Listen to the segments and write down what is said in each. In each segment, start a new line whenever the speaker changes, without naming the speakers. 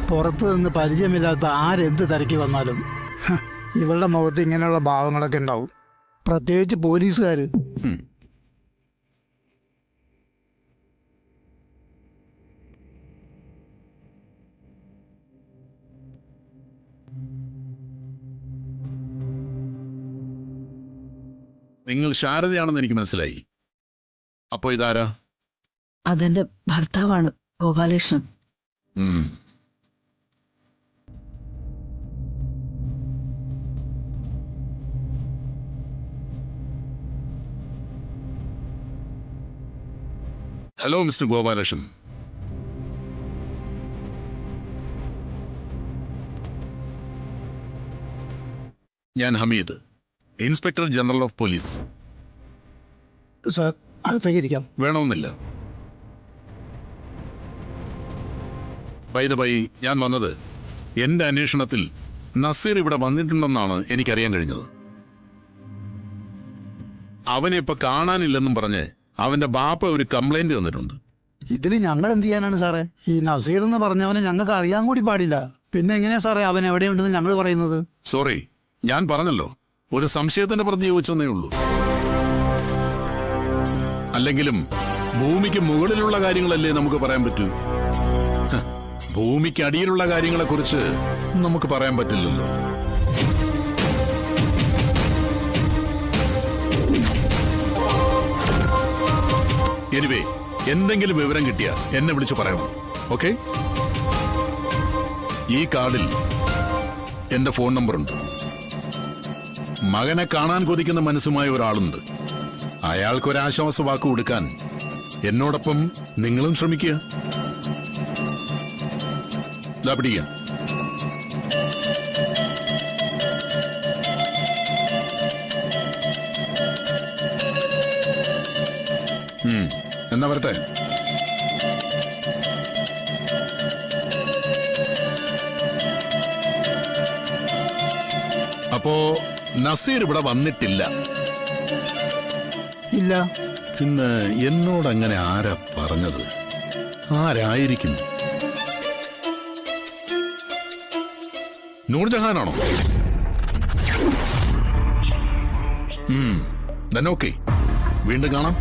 പുറത്തു നിന്ന് പരിചയമില്ലാത്ത ആരെന്ത് തിരക്കി വന്നാലും ഇവളുടെ മുഖത്ത് ഇങ്ങനെയുള്ള ഭാവങ്ങളൊക്കെ ഉണ്ടാവും, പ്രത്യേകിച്ച് പോലീസുകാർ.
നിങ്ങൾ ശാരദയാണെന്ന് എനിക്ക് മനസ്സിലായി. അപ്പോ ഇതാരാ?
അതെന്റെ ഭർത്താവാണ്, ഗോപാലകൃഷ്ണൻ.
Hello mister Gopalakrishnan. ഞാൻ Hameed, inspector general of police.
Sir, അത് സ്വീകരിക്കാം.
വേണമെന്നില്ല. ബൈ ദ ബൈ, ഞാൻ വന്നത് എൻ്റെ അന്വേഷണത്തിൽ നസീർ ഇവിടെ വന്നിട്ടുണ്ടെന്നാണ് എനിക്കറിയാൻ കഴിഞ്ഞത്. അവനെ ഇപ്പൊ കാണാനില്ലെന്നും പറഞ്ഞ് അവന്റെ ബാപ്പ ഒരു കംപ്ലൈന്റ് തന്നിട്ടുണ്ട്.
ഇതിൽ ഞങ്ങൾ എന്ത് ചെയ്യാനാണ് സാറേ? ഈ നസീർ എന്ന് പറഞ്ഞവനെ ഞങ്ങൾക്ക് അറിയാൻ കൂടി പാടില്ല. പിന്നെ എങ്ങനെയാ സാറേ അവൻ എവിടെയുണ്ടെന്ന് ഞങ്ങൾ പറയുന്നത്?
സോറി, ഞാൻ പറഞ്ഞല്ലോ, ഒരു സംശയത്തിന്റെ പുറത്ത് ചോദിച്ചെന്നേ ഉള്ളൂ. അല്ലെങ്കിലും ഭൂമിക്ക് മുകളിലുള്ള കാര്യങ്ങളല്ലേ നമുക്ക് പറയാൻ പറ്റൂ. ഭൂമിക്ക് അടിയിലുള്ള കാര്യങ്ങളെ കുറിച്ച് നമുക്ക് പറയാൻ പറ്റില്ലല്ലോ. എനിവേ, എന്തെങ്കിലും വിവരം കിട്ടിയാ എന്നെ വിളിച്ചു പറയണം, ഓക്കെ? ഈ കാർഡിൽ എന്റെ ഫോൺ നമ്പറുണ്ട്. മകനെ കാണാൻ കൊതിക്കുന്ന മനസ്സുമായ ഒരാളുണ്ട്. അയാൾക്കൊരാശ്വാസ വാക്ക് കൊടുക്കാൻ എന്നോടൊപ്പം നിങ്ങളും ശ്രമിക്കുക. പിടിക്കുക. എന്നാ വരട്ടെ. അപ്പോ നസീർ ഇവിടെ വന്നിട്ടില്ല?
ഇല്ല.
പിന്നെ എന്നോടങ്ങനെ ആരാ പറഞ്ഞത്? ആരായിരിക്കും? നൂർജഹാനാണോ? ഓക്കെ, വീണ്ടും കാണാം.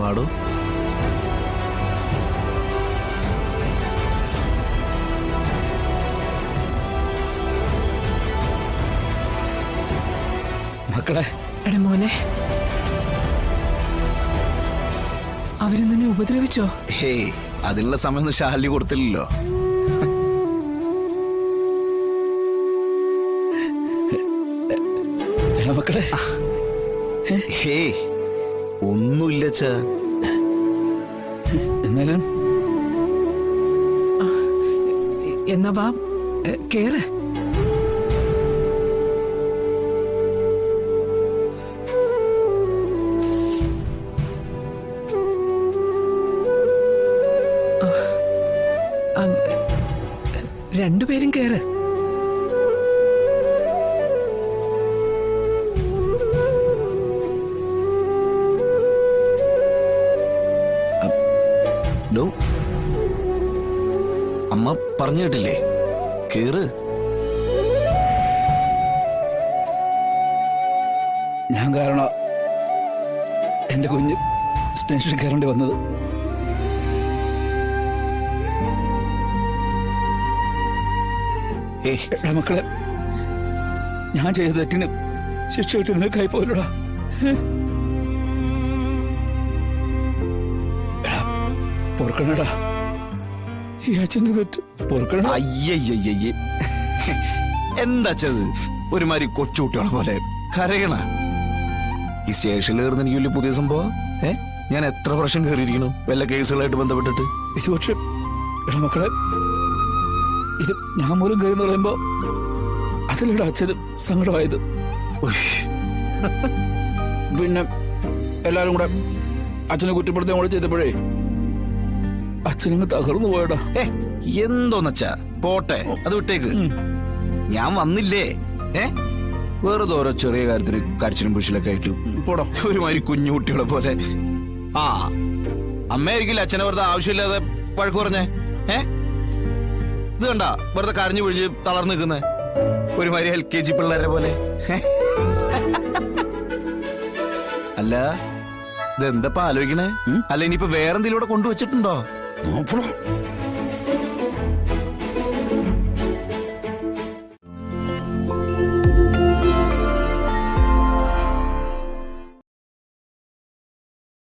വാടോ.
മക്കളെ,
എടാ മോനെ, അവര് നിന്നെ ഉപദ്രവിച്ചോ?
ഹേയ്, അതിനുള്ള സമയമൊന്നും ഷാലി കൊടുത്തില്ലല്ലോ.
മക്കളെ,
ഹേയ്, ഒന്നുമില്ല.
എന്നാലും
എന്നാ വാ, കേറ്. രണ്ടുപേരും കേറ്.
അമ്മ പറഞ്ഞു കേട്ടില്ലേ? കേറ്.
ഞാൻ കാരണം എന്റെ കുഞ്ഞ് സ്റ്റേഷനിൽ കയറേണ്ടി വന്നത്. മക്കളെ, ഞാൻ ചെയ്ത തെറ്റിന് ശിക്ഷ കിട്ടി നിനക്കായി പോലൂടാ. പൊറുക്കണടാ, ഈ അച്ഛൻ്റെ തെറ്റ് പൊറുക്കണം.
അയ്യയ്യയ്യേ, എന്താ അച്ഛത് ഒരുമാതിരി കൊച്ചുകുട്ടികളെ പോലെ കരയണ? ഈ സ്റ്റേഷനിൽ കയറുന്ന എനിക്ക് വലിയ പുതിയ സംഭവം. ഞാൻ എത്ര പ്രാവശ്യം കയറിയിരിക്കണു വല്ല കേസുകളായിട്ട് ബന്ധപ്പെട്ടിട്ട്.
ഇത് പക്ഷെ എടാ മക്കളെ, ഇത് ഞാൻ മൂലം കയറിന്ന് പറയുമ്പോ അതിലൂടെ അച്ഛന് സങ്കടമായത്. പിന്നെ എല്ലാരും കൂടെ അച്ഛനെ കുറ്റപ്പെടുത്താൻ കൂടെ ചെയ്തപ്പോഴേ അച്ഛനങ്ങ് തകർന്നു പോയടാ.
എന്തോന്നച്ചാ പോട്ടെ, അത് വിട്ടേക്ക്. ഞാൻ വന്നില്ലേ? വെറുതെ ഓരോ ചെറിയ കാര്യത്തിന് കരച്ചിലും പുഷിലൊക്കെ ആയിട്ട് പോടോ, ഒരുമാതിരി കുഞ്ഞുകുട്ടികളെ പോലെ. ആ അമ്മയായിരിക്കില്ല അച്ഛനെ വെറുതെ ആവശ്യമില്ലാതെ വഴക്ക് പറഞ്ഞേ. ഇത് കണ്ട വെറുതെ കരഞ്ഞു പിഴിഞ്ഞ് തളർന്നു നിൽക്കുന്നേ, ഒരുമാതിരി LKG പിള്ളേരെ പോലെ. അല്ല ഇതെന്തപ്പാ ആലോചിക്കണേ? അല്ല ഇനിയിപ്പോ വേറെന്തെങ്കിലും ഇവിടെ കൊണ്ടുവച്ചിട്ടുണ്ടോ?